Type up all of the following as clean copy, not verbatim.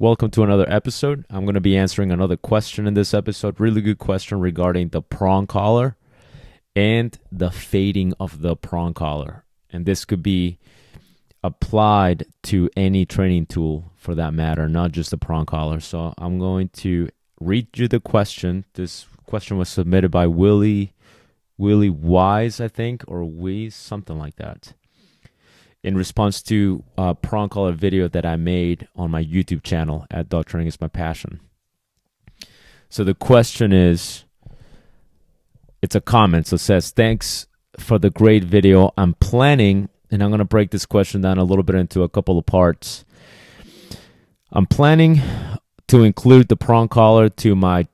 Welcome to another episode. I'm going to be answering another question in this episode. Really good question regarding the prong collar and the fading of the prong collar. And this could be applied to any training tool for that matter, not just the prong collar. So I'm going to read you the question. This question was submitted by Willie Wise, I think, or Weeze, something like that, in response to a prong collar video that I made on my YouTube channel at Dog Training is My Passion. So the question is, it's a comment. So it says, thanks for the great video. I'm planning, and I'm going to break this question down a little bit into a couple of parts. I'm planning to include the prong collar to my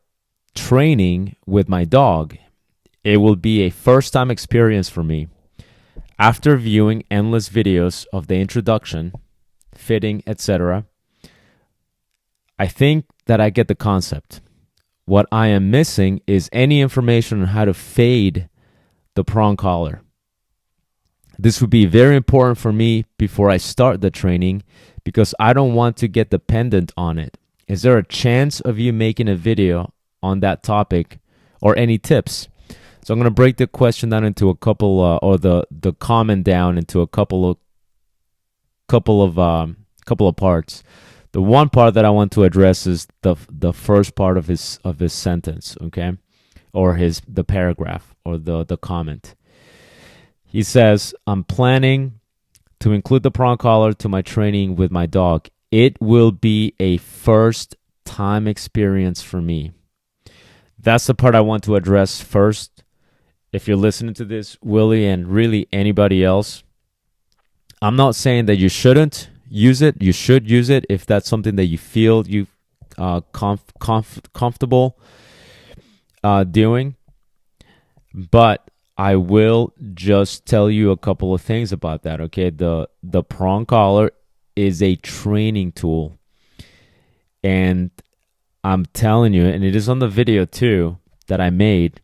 training with my dog. It will be a first-time experience for me. After viewing endless videos of the introduction, fitting, etc., I think that I get the concept. What I am missing is any information on how to fade the prong collar. This would be very important for me before I start the training because I don't want to get dependent on it. Is there a chance of you making a video on that topic or any tips? So I'm going to break the question down into a couple, or the comment down into a couple of parts. The one part that I want to address is the first part of his sentence, okay, or the paragraph or the comment. He says, "I'm planning to include the prong collar to my training with my dog. It will be a first time experience for me." That's the part I want to address first. If you're listening to this, Willie, and really anybody else, I'm not saying that you shouldn't use it. You should use it if that's something that you feel you comfortable doing. But I will just tell you a couple of things about that. Okay, the prong collar is a training tool, and I'm telling you, and it is on the video too that I made.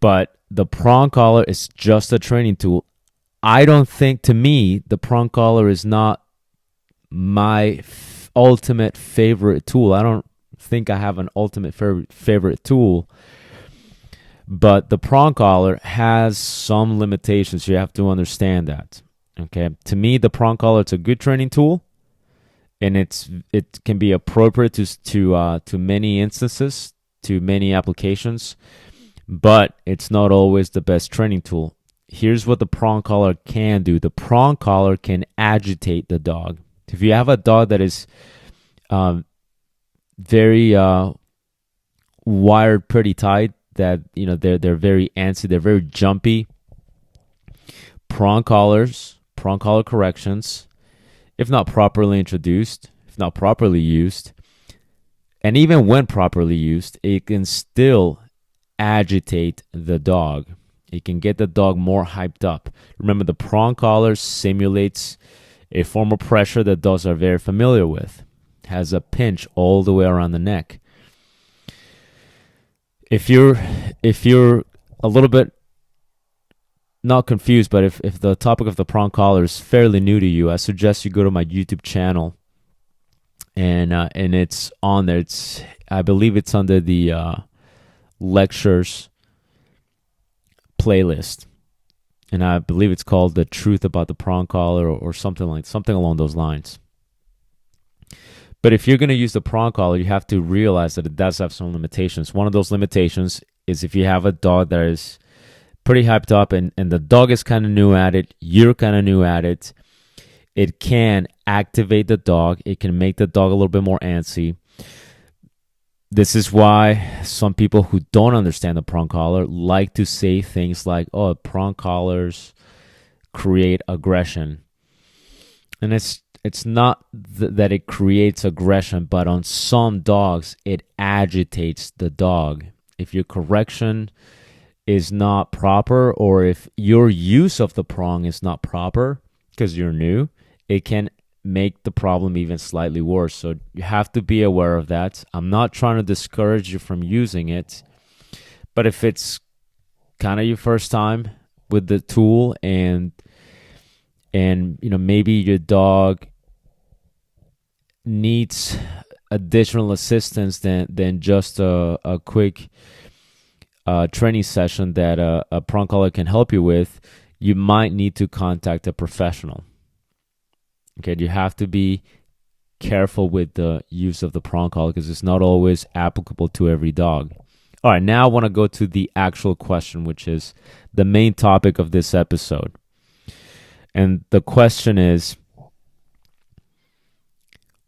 But the prong collar is just a training tool. I don't think, to me, the prong collar is not my ultimate favorite tool. I don't think I have an ultimate favorite tool. But the prong collar has some limitations. You have to understand that. Okay. To me, the prong collar is a good training tool, and it can be appropriate to many instances, to many applications. But it's not always the best training tool. Here's what the prong collar can do. The prong collar can agitate the dog. If you have a dog that is very wired pretty tight, that they're very antsy, they're very jumpy, prong collar corrections, if not properly introduced, if not properly used, and even when properly used, it can still agitate the dog. It can get the dog more hyped up. Remember, the prong collar simulates a form of pressure that dogs are very familiar with. It has a pinch all the way around the neck. If you're a little bit not confused, but if the topic of the prong collar is fairly new to you, I suggest you go to my YouTube channel, and it's on there. I believe it's under the lectures playlist, and I believe it's called "The Truth About the Prong Collar" or something along those lines. But if you're going to use the prong collar, you have to realize that it does have some limitations. One of those limitations is if you have a dog that is pretty hyped up and the dog is kind of new at it, you're kind of new at it, it can activate the dog. It can make the dog a little bit more antsy. This is why some people who don't understand the prong collar like to say things like, "Oh, prong collars create aggression." And it's not that it creates aggression, but on some dogs, it agitates the dog. If your correction is not proper, or if your use of the prong is not proper because you're new, it can make the problem even slightly worse. So you have to be aware of that. I'm not trying to discourage you from using it, but if it's kind of your first time with the tool, and maybe your dog needs additional assistance than just a quick training session that a prong collar can help you with, you might need to contact a professional. Okay, you have to be careful with the use of the prong collar because it's not always applicable to every dog. All right, now I want to go to the actual question, which is the main topic of this episode. And the question is,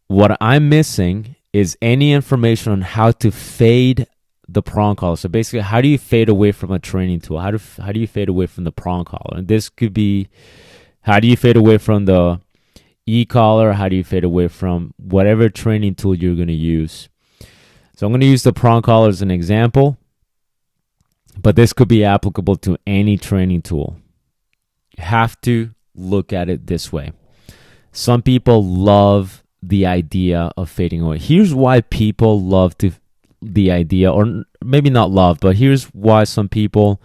what I'm missing is any information on how to fade the prong collar. So basically, how do you fade away from a training tool? How do you fade away from the prong collar? And this could be, how do you fade away from the e-collar? How do you fade away from whatever training tool you're going to use? So I'm going to use the prong collar as an example, but this could be applicable to any training tool. You have to look at it this way. Some people love the idea of fading away. Here's why people love the idea, or maybe not love, but here's why some people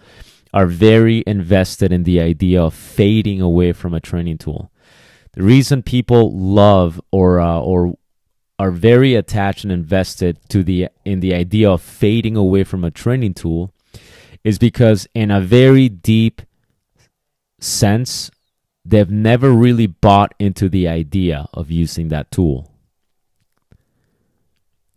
are very invested in the idea of fading away from a training tool. The reason people love or are very attached and invested in the idea of fading away from a training tool is because in a very deep sense, they've never really bought into the idea of using that tool.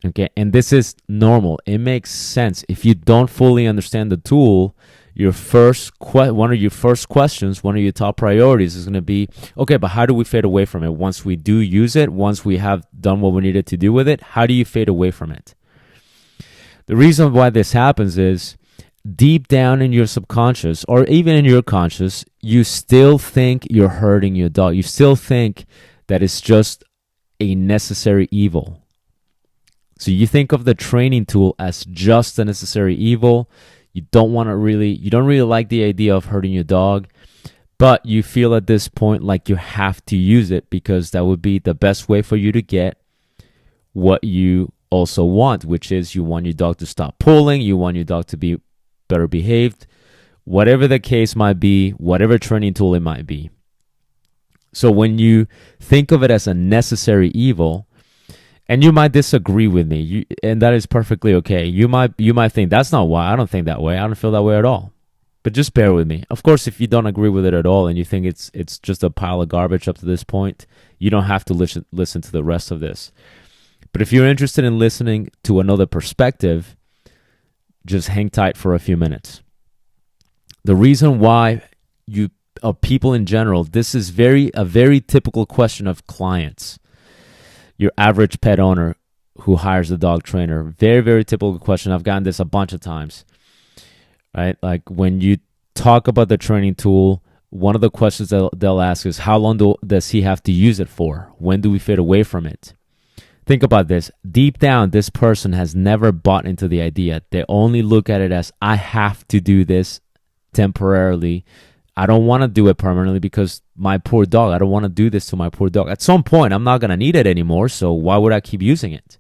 Okay, and this is normal. It makes sense. If you don't fully understand the tool, one of your first questions, one of your top priorities is going to be, okay, but how do we fade away from it? Once we do use it, once we have done what we needed to do with it, how do you fade away from it? The reason why this happens is deep down in your subconscious, or even in your conscious, you still think you're hurting your dog. You still think that it's just a necessary evil. So you think of the training tool as just a necessary evil. You don't really like the idea of hurting your dog, but you feel at this point like you have to use it because that would be the best way for you to get what you also want, which is you want your dog to stop pulling, you want your dog to be better behaved, whatever the case might be, whatever training tool it might be. So when you think of it as a necessary evil, and you might disagree with me, and that is perfectly okay. You might think that's not why. I don't think that way. I don't feel that way at all. But just bear with me. Of course, if you don't agree with it at all and you think it's just a pile of garbage up to this point, you don't have to listen to the rest of this. But if you're interested in listening to another perspective, just hang tight for a few minutes. The reason why people in general, this is a very typical question of clients. Your average pet owner who hires a dog trainer. Very, very typical question. I've gotten this a bunch of times, right? Like when you talk about the training tool, one of the questions they'll ask is, how long does he have to use it for? When do we fade away from it? Think about this. Deep down, this person has never bought into the idea. They only look at it as, I have to do this temporarily. I don't want to do it permanently because my poor dog, I don't want to do this to my poor dog. At some point, I'm not going to need it anymore, so why would I keep using it?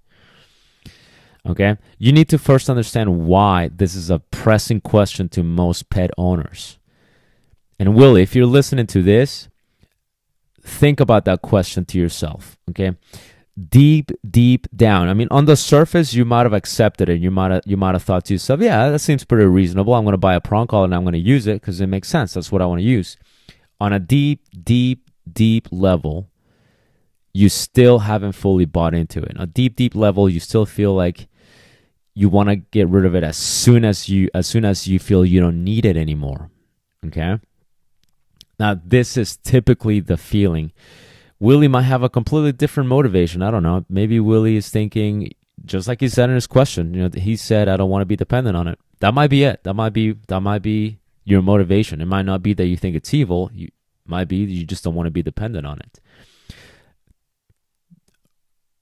Okay? You need to first understand why this is a pressing question to most pet owners. And Willie, if you're listening to this, think about that question to yourself, okay? Deep down. I mean, on the surface, you might have accepted it. You might have thought to yourself, yeah, that seems pretty reasonable. I'm going to buy a prong collar and I'm going to use it because it makes sense. That's what I want to use. On a deep level, you still haven't fully bought into it. On a deep level, you still feel like you want to get rid of it as soon as you feel you don't need it anymore. Okay? Now, this is typically the feeling. Willie might have a completely different motivation. I don't know. Maybe Willie is thinking, just like he said in his question, he said, I don't want to be dependent on it. That might be it. That might be your motivation. It might not be that you think it's evil. It might be you just don't want to be dependent on it.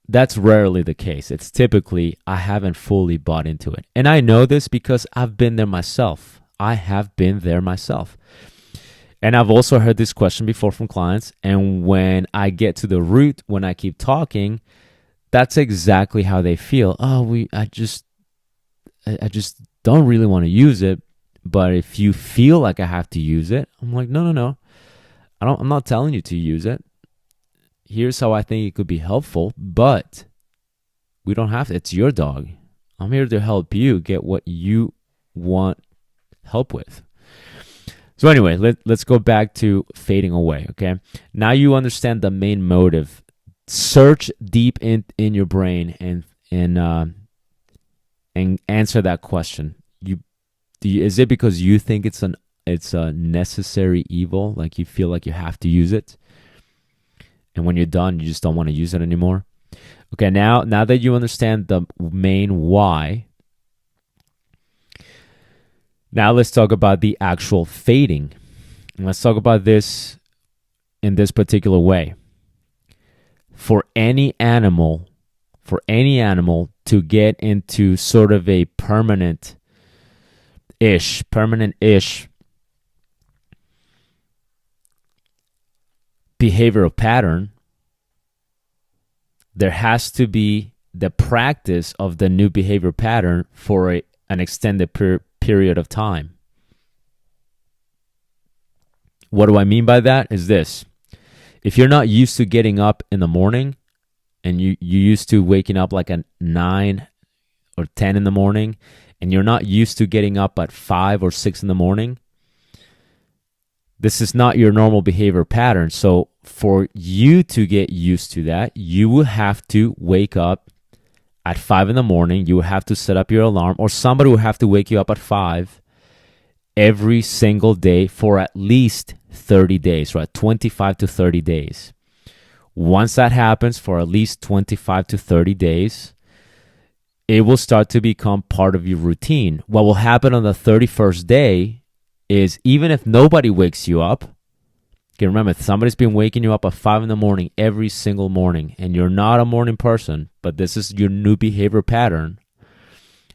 That's rarely the case. It's typically, I haven't fully bought into it. And I know this because I've been there myself. I have been there myself. And I've also heard this question before from clients. And when I get to the root, when I keep talking, that's exactly how they feel. I just don't really want to use it. But if you feel like I have to use it, I'm like, no. I'm not telling you to use it. here's how I think it could be helpful, but we don't have to. It's your dog. I'm here to help you get what you want help with. So anyway, let's go back to fading away, okay? Now you understand the main motive. Search deep in your brain and answer that question. Is it because you think it's a necessary evil, like you feel like you have to use it, and when you're done, you just don't want to use it anymore? Okay, now that you understand the main why, now let's talk about the actual fading. And let's talk about this in this particular way. For any animal to get into sort of a permanent-ish behavioral pattern, there has to be the practice of the new behavior pattern for an extended period of time. What do I mean by that? Is this. If you're not used to getting up in the morning and you used to waking up like at 9 or 10 in the morning, and you're not used to getting up at 5 or 6 in the morning, this is not your normal behavior pattern. So for you to get used to that, you will have to wake up at 5 in the morning. You will have to set up your alarm, or somebody will have to wake you up at 5 every single day for at least 30 days, right? 25 to 30 days. Once that happens for at least 25 to 30 days, it will start to become part of your routine. What will happen on the 31st day is, even if nobody wakes you up, okay, remember, if somebody's been waking you up at 5 in the morning every single morning, and you're not a morning person, but this is your new behavior pattern,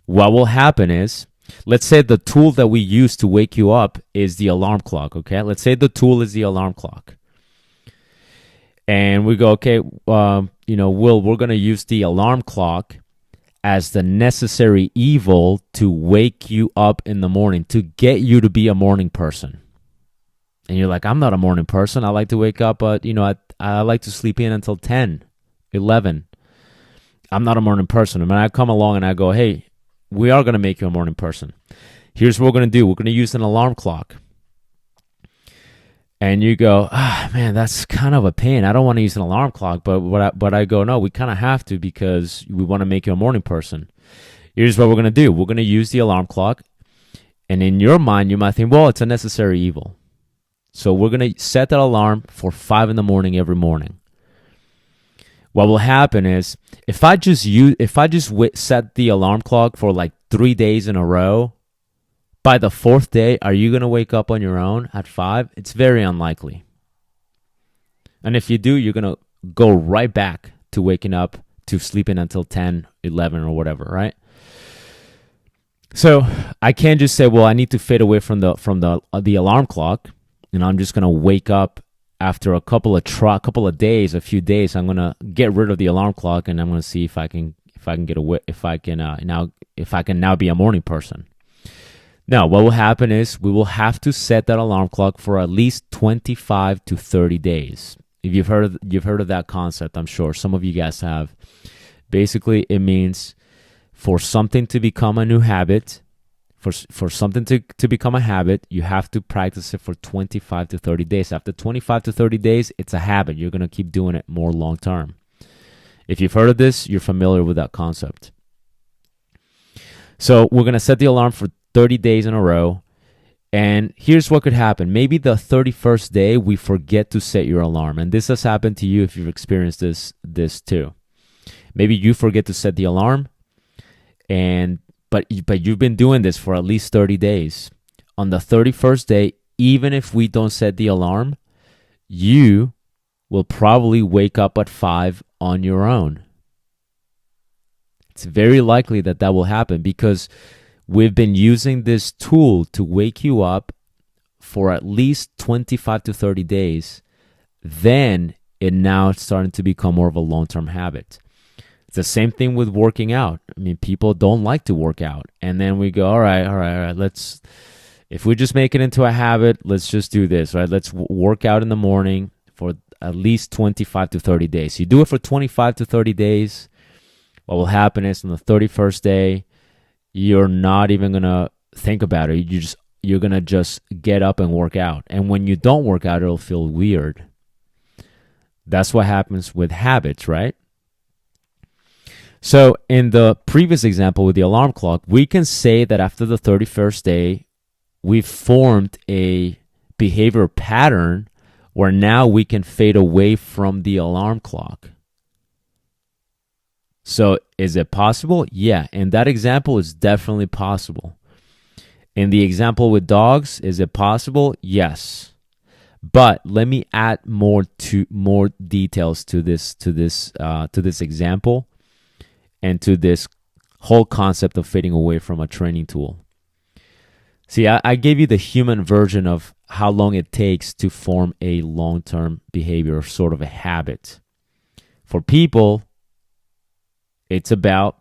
what will happen is, let's say the tool that we use to wake you up is the alarm clock, okay? Let's say the tool is the alarm clock. And we go, okay, Will, we're going to use the alarm clock as the necessary evil to wake you up in the morning, to get you to be a morning person. And you're like, I'm not a morning person. I like to wake up, I like to sleep in until 10, 11. I'm not a morning person. And when I come along and I go, hey, we are going to make you a morning person. Here's what we're going to do. We're going to use an alarm clock. And you go, man, that's kind of a pain. I don't want to use an alarm clock. But I go, no, we kind of have to, because we want to make you a morning person. Here's what we're going to do. We're going to use the alarm clock. And in your mind, you might think, well, it's a necessary evil. So we're going to set that alarm for 5 in the morning every morning. What will happen is, if I just set the alarm clock for like 3 days in a row, by the 4th day, are you going to wake up on your own at 5? It's very unlikely. And if you do, you're going to go right back to waking up to sleeping until 10, 11, or whatever, right? So I can't just say, well, I need to fade away from the alarm clock, and I'm just going to wake up after a couple of days, a few days. I'm going to get rid of the alarm clock, and I'm going to see if I can now be a morning person. Now, what will happen is, we will have to set that alarm clock for at least 25 to 30 days. If you've heard of that concept, I'm sure some of you guys have. Basically, it means for something to become a new habit, for something to become a habit, you have to practice it for 25 to 30 days. After 25 to 30 days, it's a habit. You're going to keep doing it more long term. If you've heard of this, you're familiar with that concept. So we're going to set the alarm for 30 days in a row. And here's what could happen. Maybe the 31st day, we forget to set your alarm. And this has happened to you if you've experienced this too. Maybe you forget to set the alarm, but you've been doing this for at least 30 days. On the 31st day, even if we don't set the alarm, you will probably wake up at 5 on your own. It's very likely that will happen, because we've been using this tool to wake you up for at least 25 to 30 days. Then it's starting to become more of a long-term habit. It's the same thing with working out. I mean, people don't like to work out. And then we go, all right, if we just make it into a habit, let's just do this, right? Let's work out in the morning for at least 25 to 30 days. You do it for 25 to 30 days. What will happen is on the 31st day, you're not even going to think about it. You're going to just get up and work out. And when you don't work out, it'll feel weird. That's what happens with habits, right? So in the previous example with the alarm clock, we can say that after the 31st day, we've formed a behavior pattern where now we can fade away from the alarm clock. So is it possible? Yeah. In that example, it's definitely possible. In the example with dogs, is it possible? Yes. But let me add more details to this example and to this whole concept of fading away from a training tool. See, I gave you the human version of how long it takes to form a long-term behavior, sort of a habit. For people, it's about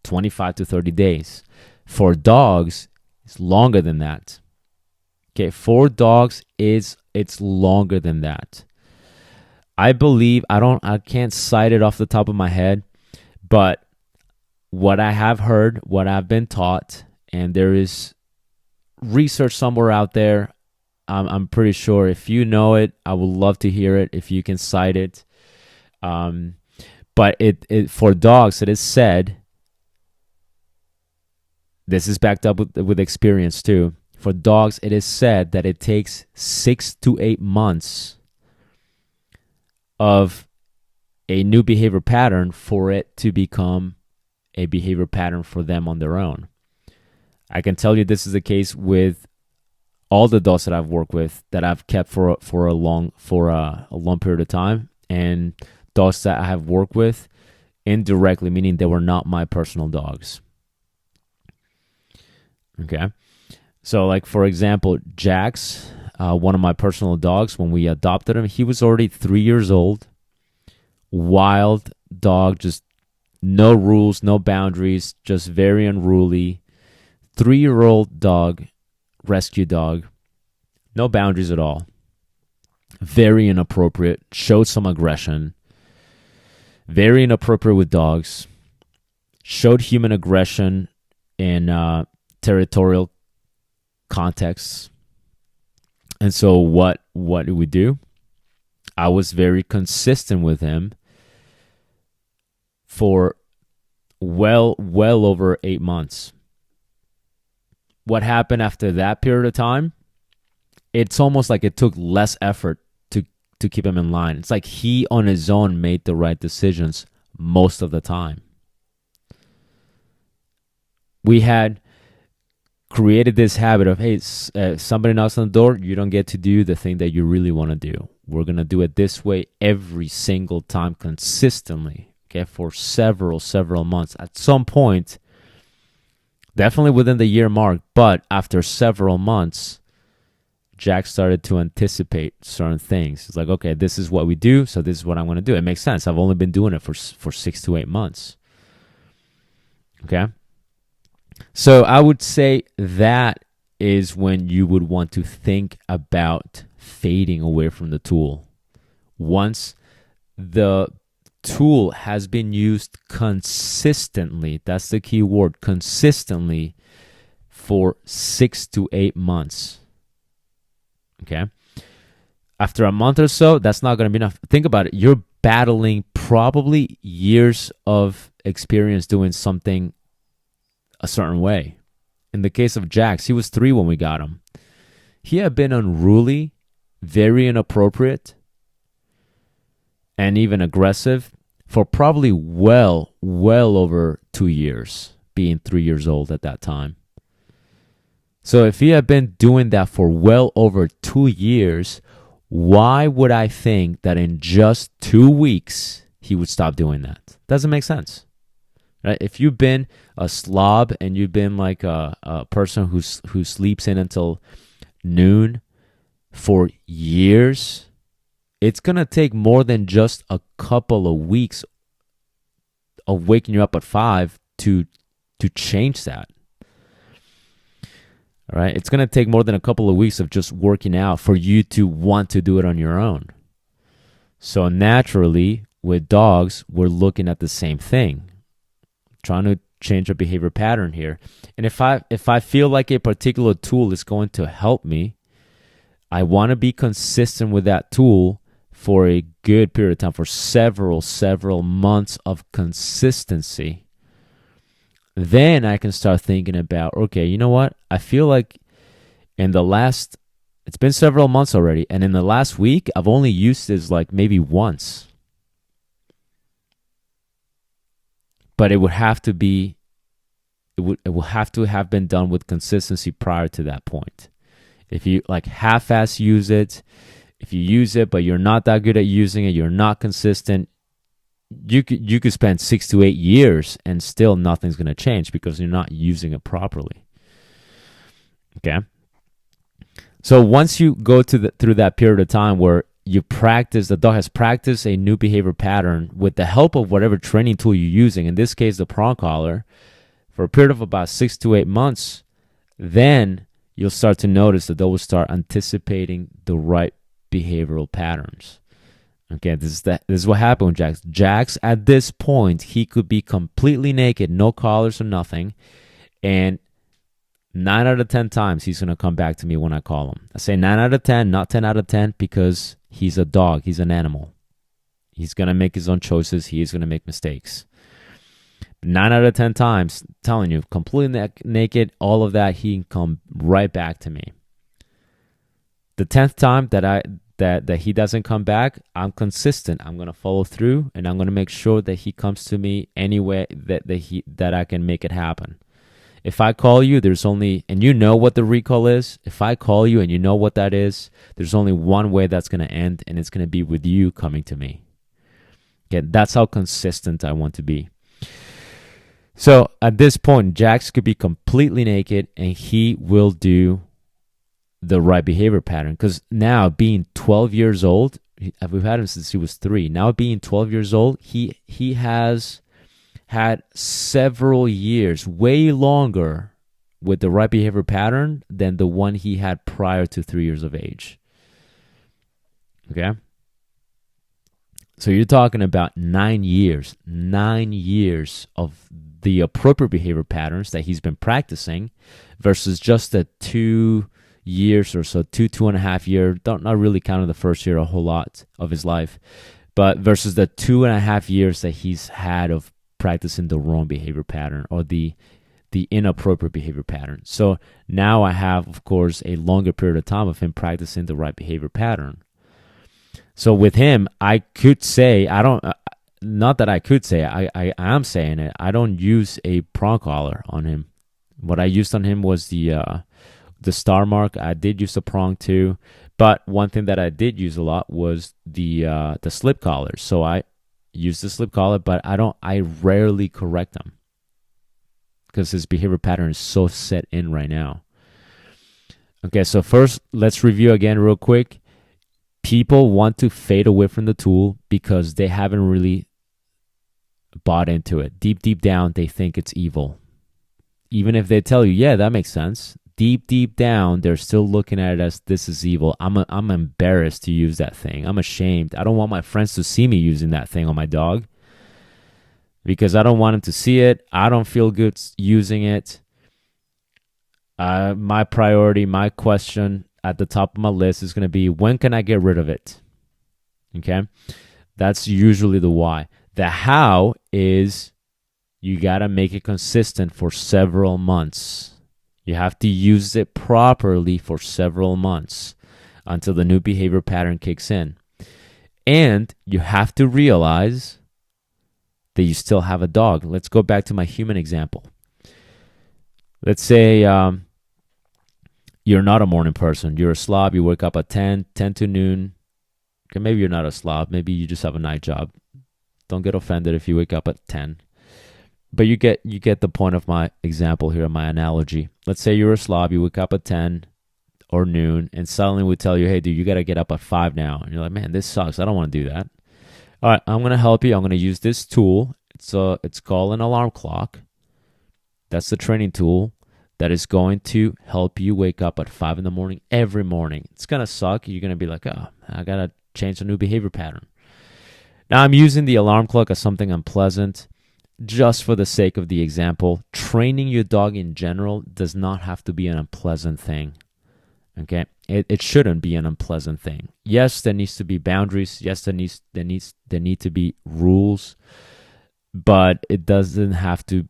25 to 30 days. For dogs, it's longer than that. Okay, for dogs, it's longer than that. I believe, I can't cite it off the top of my head, but what I have heard, what I've been taught, and there is research somewhere out there, I'm pretty sure. If you know it, I would love to hear it if you can cite it. But it for dogs, it is said, this is backed up with experience too. For dogs, it is said that it takes 6 to 8 months of a new behavior pattern for it to become a behavior pattern for them on their own. I can tell you this is the case with all the dogs that I've worked with, that I've kept for a long period of time, and dogs that I have worked with indirectly, meaning they were not my personal dogs. Okay, so like for example, Jax, one of my personal dogs, when we adopted him, he was already 3 years old. Wild dog, just no rules, no boundaries, just very unruly. 3-year-old dog, rescue dog, no boundaries at all. Very inappropriate, showed some aggression. Very inappropriate with dogs. Showed human aggression in territorial contexts. And so what did we do? I was very consistent with him for well over 8 months. What happened after that period of time? It's almost like it took less effort to keep him in line. It's like he on his own made the right decisions most of the time. We had created this habit of, hey, somebody knocks on the door, you don't get to do the thing that you really want to do. We're going to do it this way every single time consistently, okay, for several months. At some point, definitely within the year mark, but after several months, Jack started to anticipate certain things. It's like, okay, this is what we do, so this is what I'm going to do. It makes sense. I've only been doing it for 6 to 8 months. Okay? So I would say that is when you would want to think about fading away from the tool. Once the tool has been used consistently, that's the key word, consistently, for 6 to 8 months. Okay? After a month or so, that's not going to be enough. Think about it. You're battling probably years of experience doing something a certain way. In the case of Jax, he was 3 when we got him. He had been unruly, very inappropriate, and even aggressive for probably well over 2 years, being 3 years old at that time. So if he had been doing that for well over 2 years, why would I think that in just 2 weeks he would stop doing that? Doesn't make sense. Right? If you've been a slob and you've been like a person who sleeps in until noon for years, it's going to take more than just a couple of weeks of waking you up at 5 to change that. All right? It's going to take more than a couple of weeks of just working out for you to want to do it on your own. So naturally, with dogs, we're looking at the same thing, trying to change a behavior pattern here. And if I feel like a particular tool is going to help me, I want to be consistent with that tool for a good period of time, for several months of consistency. Then I can start thinking about, okay, you know what? I feel like it's been several months already, and in the last week, I've only used this like maybe once. But it will have to have been done with consistency prior to that point. If you like half-ass use it, if you use it but you're not that good at using it, you're not consistent, you could spend 6 to 8 years and still nothing's going to change because you're not using it properly. Okay? So once you go through that period of time where the dog has practiced a new behavior pattern with the help of whatever training tool you're using, in this case, the prong collar, for a period of about 6 to 8 months, then you'll start to notice that they will start anticipating the right behavioral patterns. Okay, this is what happened with Jax. Jax, at this point, he could be completely naked, no collars or nothing, and 9 out of 10 times he's going to come back to me when I call him. I say 9 out of 10, not 10 out of 10, because he's a dog. He's an animal. He's going to make his own choices. He is going to make mistakes. 9 out of 10 times, I'm telling you, completely naked, all of that, he can come right back to me. The 10th time that he doesn't come back, I'm consistent. I'm going to follow through, and I'm going to make sure that he comes to me any way that I can make it happen. If I call you, and you know what the recall is. If I call you and you know what that is, there's only one way that's going to end, and it's going to be with you coming to me. Okay, that's how consistent I want to be. So at this point, Jax could be completely naked, and he will do the right behavior pattern. Because now, being 12 years old, we've had him since he was 3. Now being 12 years old, he has had several years, way longer, with the right behavior pattern than the one he had prior to 3 years of age. Okay? So you're talking about 9 years of the appropriate behavior patterns that he's been practicing versus just the 2 years or so, 2.5 years, not really counting the first year a whole lot of his life, but versus the 2.5 years that he's had of practicing the wrong behavior pattern or the inappropriate behavior pattern. So now I have, of course, a longer period of time of him practicing the right behavior pattern. So with him, I could say, I am saying it, I don't use a prong collar on him. What I used on him was the star mark. I did use the prong too, but one thing that I did use a lot was the slip collars. So I use the slip collar, but I rarely correct him because his behavior pattern is so set in right now. Okay, so first, let's review again real quick. People want to fade away from the tool because they haven't really bought into it. Deep down, they think it's evil. Even if they tell you, yeah, that makes sense. Deep down, they're still looking at it as this is evil. I'm embarrassed to use that thing. I'm ashamed. I don't want my friends to see me using that thing on my dog because I don't want them to see it. I don't feel good using it. My priority, my question at the top of my list is going to be, when can I get rid of it? Okay? That's usually the why. The how is you got to make it consistent for several months. You have to use it properly for several months until the new behavior pattern kicks in. And you have to realize that you still have a dog. Let's go back to my human example. Let's say you're not a morning person. You're a slob. You wake up at 10 to noon. Okay, maybe you're not a slob. Maybe you just have a night job. Don't get offended if you wake up at 10. But you get the point of my example here, my analogy. Let's say you're a slob. You wake up at 10 or noon, and suddenly we tell you, hey, dude, you got to get up at 5 now. And you're like, man, this sucks. I don't want to do that. All right, I'm going to help you. I'm going to use this tool. It's called an alarm clock. That's the training tool that is going to help you wake up at 5 in the morning every morning. It's going to suck. You're going to be like, oh, I got to change a new behavior pattern. Now, I'm using the alarm clock as something unpleasant just for the sake of the example. Training your dog in general does not have to be an unpleasant thing. Okay, it shouldn't be an unpleasant thing. Yes, there needs to be boundaries. Yes, there need to be rules, but it doesn't have to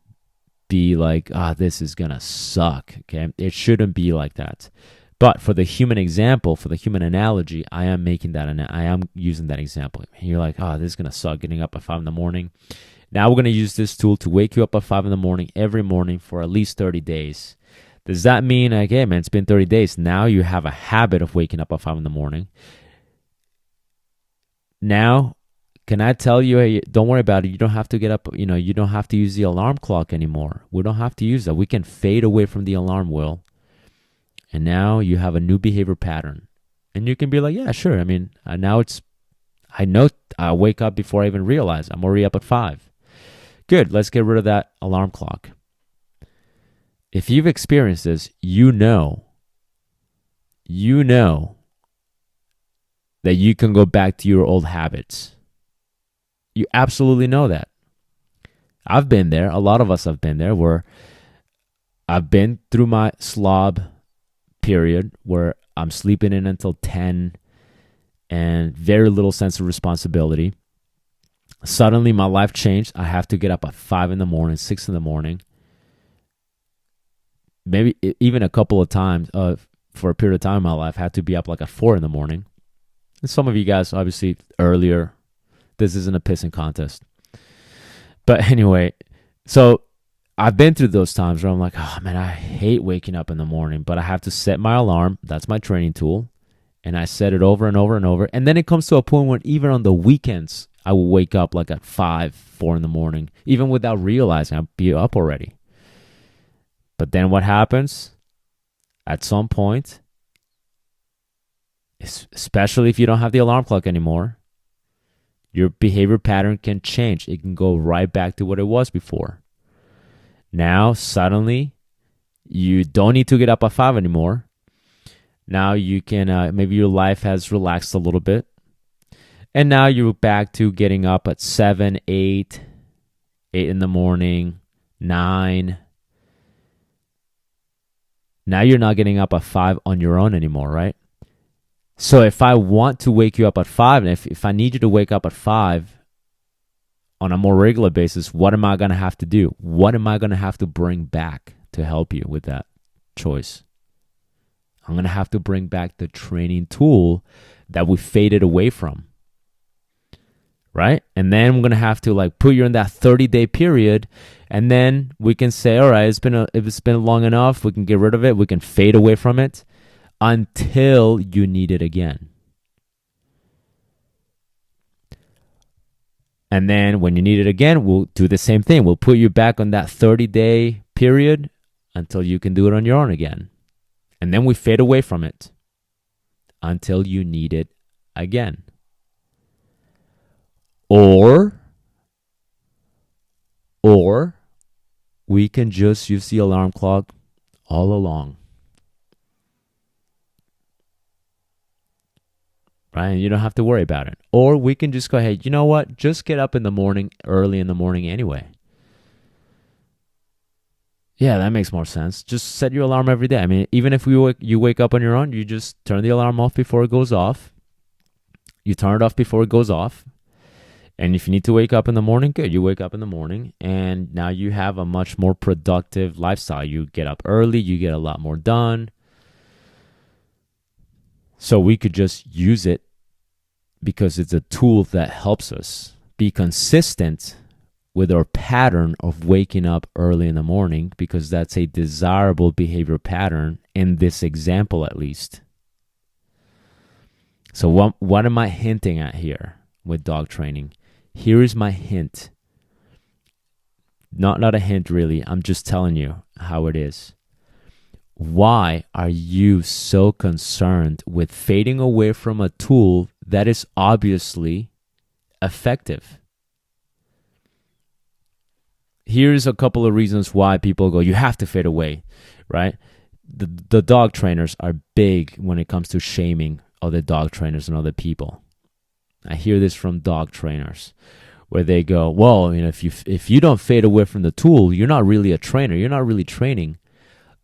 be like, this is gonna suck. Okay, it shouldn't be like that. But for the human example, for the human analogy, I am making that, and I am using that example. You're like, this is gonna suck getting up at 5 in the morning. Now we're gonna use this tool to wake you up at 5 in the morning every morning for at least 30 days. Does that mean, like, hey man, it's been 30 days. Now you have a habit of waking up at 5 in the morning. Now, can I tell you, hey, don't worry about it. You don't have to get up, you don't have to use the alarm clock anymore. We don't have to use that. We can fade away from the alarm wheel. And now you have a new behavior pattern. And you can be like, yeah, sure. I mean, now I know I wake up before I even realize I'm already up at 5. Good, let's get rid of that alarm clock. If you've experienced this, you know that you can go back to your old habits. You absolutely know that. I've been there. A lot of us have been there, where I've been through my slob period where I'm sleeping in until 10 and very little sense of responsibility. Suddenly my life changed. I have to get up at 5 in the morning, 6 in the morning. Maybe even a couple of times for a period of time in my life, I had to be up like at 4 in the morning. And some of you guys, obviously, earlier. This isn't a pissing contest. But anyway, so I've been through those times where I'm like, oh man, I hate waking up in the morning, but I have to set my alarm. That's my training tool. And I set it over and over and over. And then it comes to a point where even on the weekends, I will wake up like at 5, 4 in the morning, even without realizing I'll be up already. But then what happens? At some point, especially if you don't have the alarm clock anymore, your behavior pattern can change. It can go right back to what it was before. Now, suddenly, you don't need to get up at 5 anymore. Now you can, maybe your life has relaxed a little bit. And now you're back to getting up at 7, 8 in the morning, 9. Now you're not getting up at 5 on your own anymore, right? So if I want to wake you up at 5, and if I need you to wake up at 5 on a more regular basis, what am I going to have to do? What am I going to have to bring back to help you with that choice? I'm going to have to bring back the training tool that we faded away from, right? And then we're going to have to like put you in that 30-day period, and then we can say, all right, if it's been long enough, we can get rid of it. We can fade away from it until you need it again. And then when you need it again, we'll do the same thing. We'll put you back on that 30-day period until you can do it on your own again. And then we fade away from it until you need it again. Or we can just use the alarm clock all along. Right? And you don't have to worry about it. Or we can just go, hey, you know what? Just get up in the morning, early in the morning anyway. Yeah, that makes more sense. Just set your alarm every day. I mean, even if you wake up on your own, you just turn the alarm off before it goes off. You turn it off before it goes off. And if you need to wake up in the morning, good. You wake up in the morning, and now you have a much more productive lifestyle. You get up early. You get a lot more done. So we could just use it because it's a tool that helps us be consistent with our pattern of waking up early in the morning, because that's a desirable behavior pattern in this example, at least. So what am I hinting at here with dog training? Here is my hint. Not a hint, really. I'm just telling you how it is. Why are you so concerned with fading away from a tool that is obviously effective? Here's a couple of reasons why people go, you have to fade away, right? The dog trainers are big when it comes to shaming other dog trainers and other people. I hear this from dog trainers where they go, well, if you don't fade away from the tool, you're not really a trainer. You're not really training.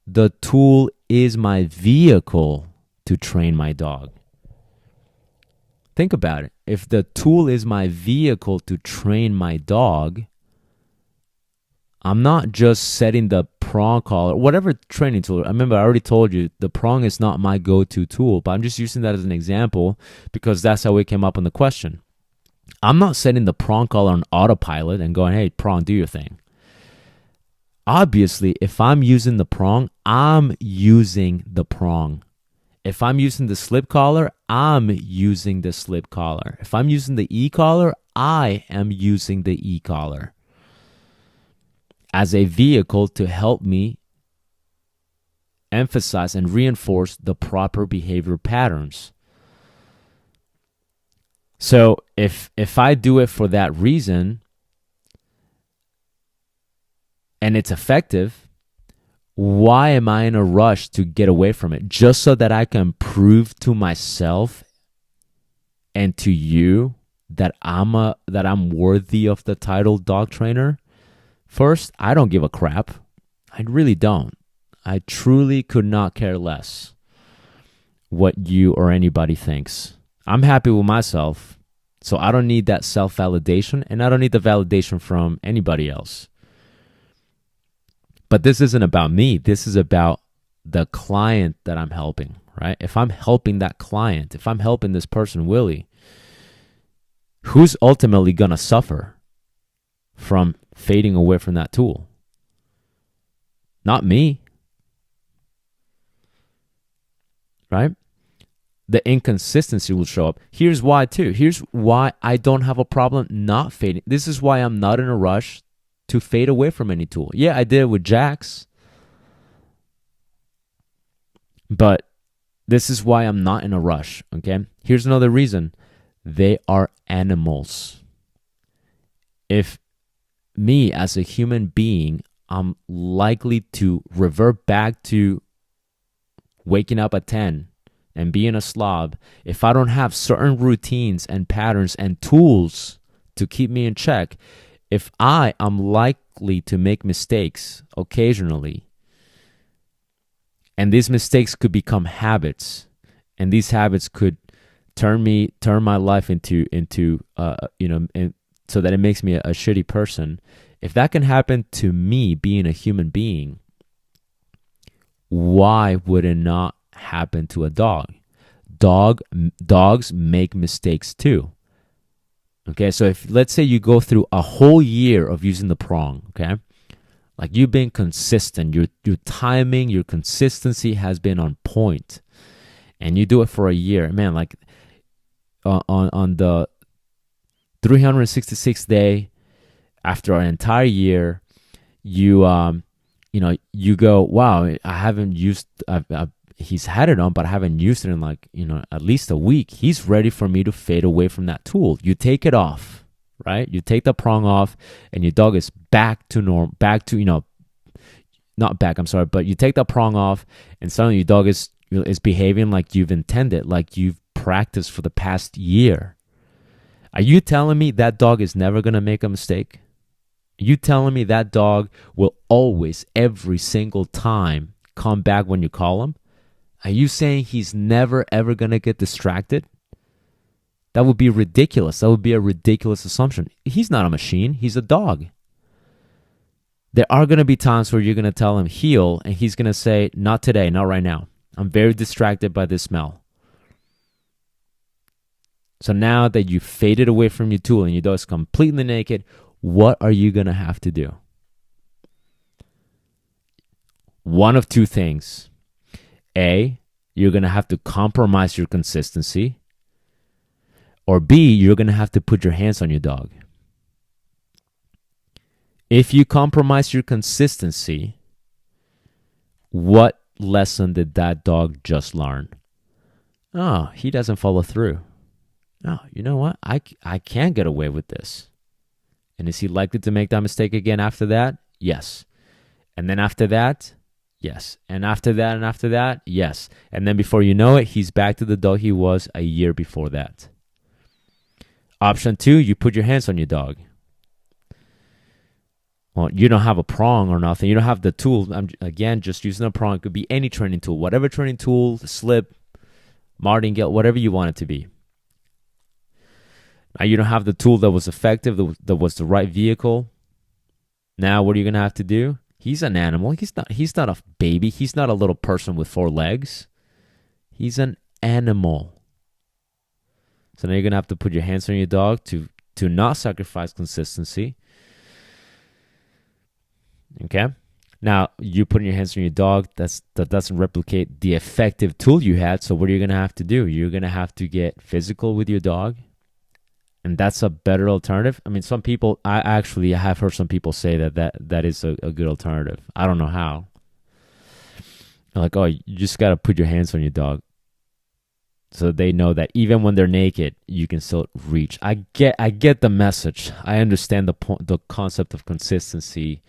The tool is my vehicle to train my dog. Think about it. If the tool is my vehicle to train my dog, I'm not just setting the prong collar, whatever training tool. I remember I already told you the prong is not my go-to tool, but I'm just using that as an example because that's how we came up on the question. I'm not setting the prong collar on autopilot and going, hey, prong, do your thing. Obviously, if I'm using the prong, I'm using the prong. If I'm using the slip collar, I'm using the slip collar. If I'm using the e-collar, I am using the e-collar as a vehicle to help me emphasize and reinforce the proper behavior patterns. So if I do it for that reason and it's effective, why am I in a rush to get away from it? Just so that I can prove to myself and to you that I'm worthy of the title dog trainer? First, I don't give a crap. I really don't. I truly could not care less what you or anybody thinks. I'm happy with myself, so I don't need that self-validation, and I don't need the validation from anybody else. But this isn't about me. This is about the client that I'm helping, right? If I'm helping that client, if I'm helping this person, Willie, who's ultimately going to suffer from fading away from that tool? Not me, right? The inconsistency will show up. Here's why too. Here's why I don't have a problem not fading. This is why I'm not in a rush to fade away from any tool. Yeah, I did it with Jax. But this is why I'm not in a rush, okay? Here's another reason. They are animals. If me as a human being, I'm likely to revert back to waking up at 10 and being a slob if I don't have certain routines and patterns and tools to keep me in check. If I am likely to make mistakes occasionally, and these mistakes could become habits, and these habits could turn my life into so that it makes me a shitty person. If that can happen to me being a human being, why would it not happen to a dog? Dogs make mistakes too. Okay, so if let's say you go through a whole year of using the prong, okay, like you've been consistent, your timing, your consistency has been on point, and you do it for a year, man, like on the 366th day after an entire year, you go, wow, I haven't used. He's had it on, but I haven't used it in at least a week. He's ready for me to fade away from that tool. You take it off, right? You take the prong off and your dog is back to normal, not back, I'm sorry, but you take the prong off and suddenly your dog is behaving like you've intended, like you've practiced for the past year. Are you telling me that dog is never going to make a mistake? Are you telling me that dog will always, every single time, come back when you call him? Are you saying he's never, ever going to get distracted? That would be ridiculous. That would be a ridiculous assumption. He's not a machine. He's a dog. There are going to be times where you're going to tell him heel, and he's going to say, not today, not right now. I'm very distracted by this smell. So now that you faded away from your tool and your dog is completely naked, what are you going to have to do? One of two things. A, you're going to have to compromise your consistency. Or B, you're going to have to put your hands on your dog. If you compromise your consistency, what lesson did that dog just learn? Oh, he doesn't follow through. Oh, you know what? I can't get away with this. And is he likely to make that mistake again after that? Yes. And then after that? Yes. And after that? Yes. And then before you know it, he's back to the dog he was a year before that. Option 2, you put your hands on your dog. Well, you don't have a prong or nothing. You don't have the tool. I'm again just using a prong. It could be any training tool, whatever training tool, slip, martingale, whatever you want it to be. Now you don't have the tool that was effective, that was the right vehicle. Now what are you gonna have to do? He's an animal. He's not a baby. He's not a little person with 4 legs. He's an animal. So now you're gonna have to put your hands on your dog to not sacrifice consistency. Okay. Now you putting your hands on your dog, that doesn't replicate the effective tool you had. So what are you gonna have to do? You're gonna have to get physical with your dog, and that's a better alternative. I mean, some people, I have heard some people say that is a good alternative. I don't know how. Like, oh, you just gotta put your hands on your dog, so they know that even when they're naked, you can still reach. I get the message. I understand the concept of consistency.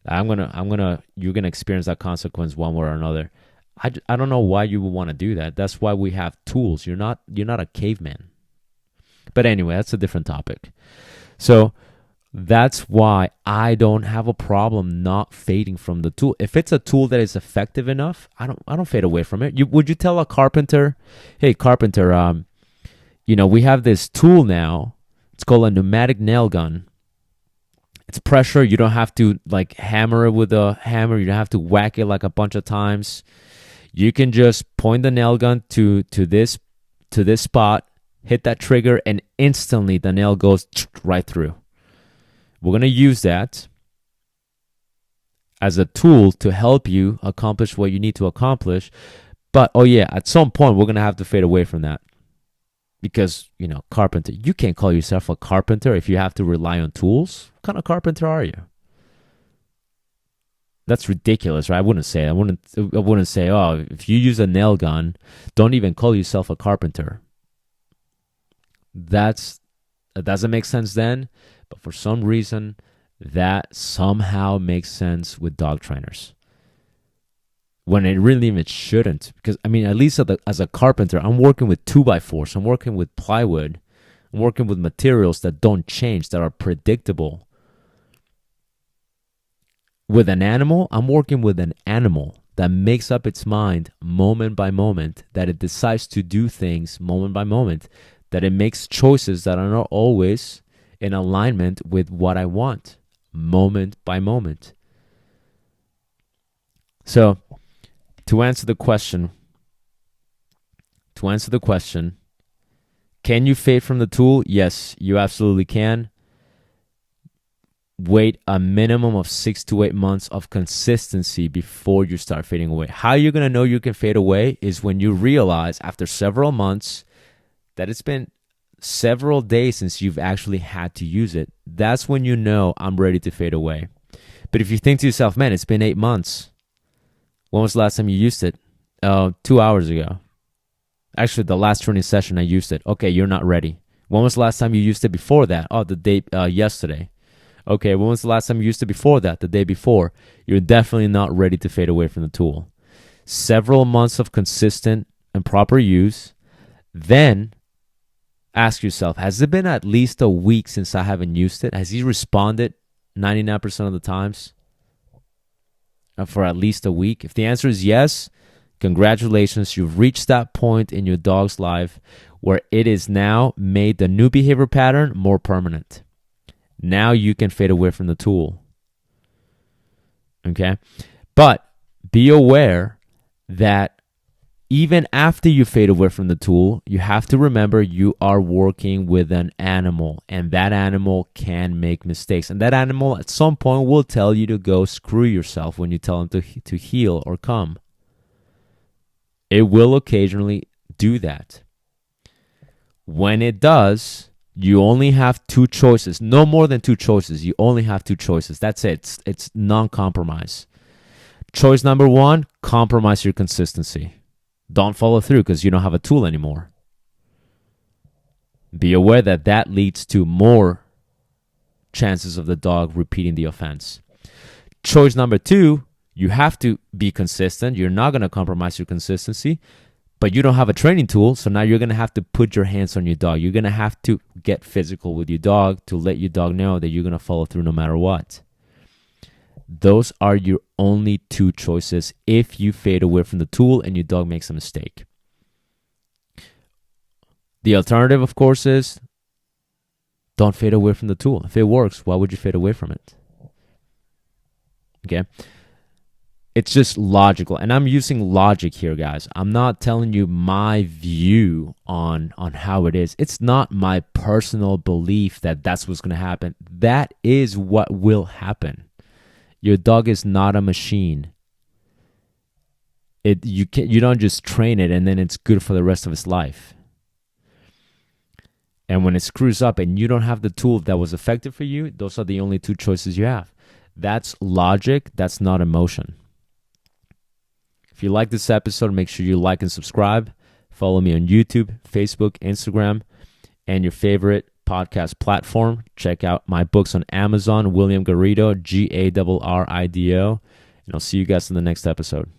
You're gonna experience that consequence one way or another. I don't know why you would want to do that. That's why we have tools. You're not a caveman. But anyway, that's a different topic. So that's why I don't have a problem not fading from the tool. If it's a tool that is effective enough, I don't fade away from it. Would you tell a carpenter, hey carpenter, we have this tool now. It's called a pneumatic nail gun. It's pressure. You don't have to like hammer it with a hammer. You don't have to whack it like a bunch of times. You can just point the nail gun to this spot, hit that trigger, and instantly the nail goes right through. We're going to use that as a tool to help you accomplish what you need to accomplish. But, at some point, we're going to have to fade away from that. Because, carpenter, you can't call yourself a carpenter if you have to rely on tools. What kind of carpenter are you? That's ridiculous, right? I wouldn't say, oh, if you use a nail gun, don't even call yourself a carpenter. That doesn't make sense then, but for some reason, that somehow makes sense with dog trainers. When it really even shouldn't. Because, at least as a carpenter, I'm working with 2x4s. I'm working with plywood. I'm working with materials that don't change, that are predictable. With an animal, I'm working with an animal that makes up its mind moment by moment, that it decides to do things moment by moment, that it makes choices that are not always in alignment with what I want, moment by moment. So, to answer the question, can you fade from the tool? Yes, you absolutely can. Wait a minimum of 6 to 8 months of consistency before you start fading away. How you're going to know you can fade away is when you realize after several months that it's been several days since you've actually had to use it. That's when you know I'm ready to fade away. But if you think to yourself, man, it's been 8 months. When was the last time you used it? 2 hours ago. Actually, the last training session I used it. Okay, you're not ready. When was the last time you used it before that? Oh, the day yesterday. Okay, when was the last time you used it before that? The day before. You're definitely not ready to fade away from the tool. Several months of consistent and proper use. Then ask yourself, has it been at least a week since I haven't used it? Has he responded 99% of the times? For at least a week? If the answer is yes, congratulations, you've reached that point in your dog's life where it is now made the new behavior pattern more permanent. Now you can fade away from the tool. Okay? But be aware that even after you fade away from the tool, you have to remember you are working with an animal, and that animal can make mistakes. And that animal at some point will tell you to go screw yourself when you tell him to heel or come. It will occasionally do that. When it does, you only have 2 choices. No more than 2 choices. You only have 2 choices. That's it. It's non-compromise. Choice number 1, compromise your consistency. Don't follow through because you don't have a tool anymore. Be aware that leads to more chances of the dog repeating the offense. Choice number 2, you have to be consistent. You're not going to compromise your consistency. But you don't have a training tool, so now you're going to have to put your hands on your dog. You're going to have to get physical with your dog to let your dog know that you're going to follow through no matter what. Those are your only two choices if you fade away from the tool and your dog makes a mistake. The alternative, of course, is don't fade away from the tool. If it works, why would you fade away from it? Okay? It's just logical. And I'm using logic here, guys. I'm not telling you my view on how it is. It's not my personal belief that that's what's going to happen. That is what will happen. Your dog is not a machine. You don't just train it and then it's good for the rest of its life. And when it screws up and you don't have the tool that was effective for you, those are the only two choices you have. That's logic. That's not emotion. If you like this episode, make sure you like and subscribe. Follow me on YouTube, Facebook, Instagram, and your favorite podcast platform. Check out my books on Amazon, William Garrido, Garrido. And I'll see you guys in the next episode.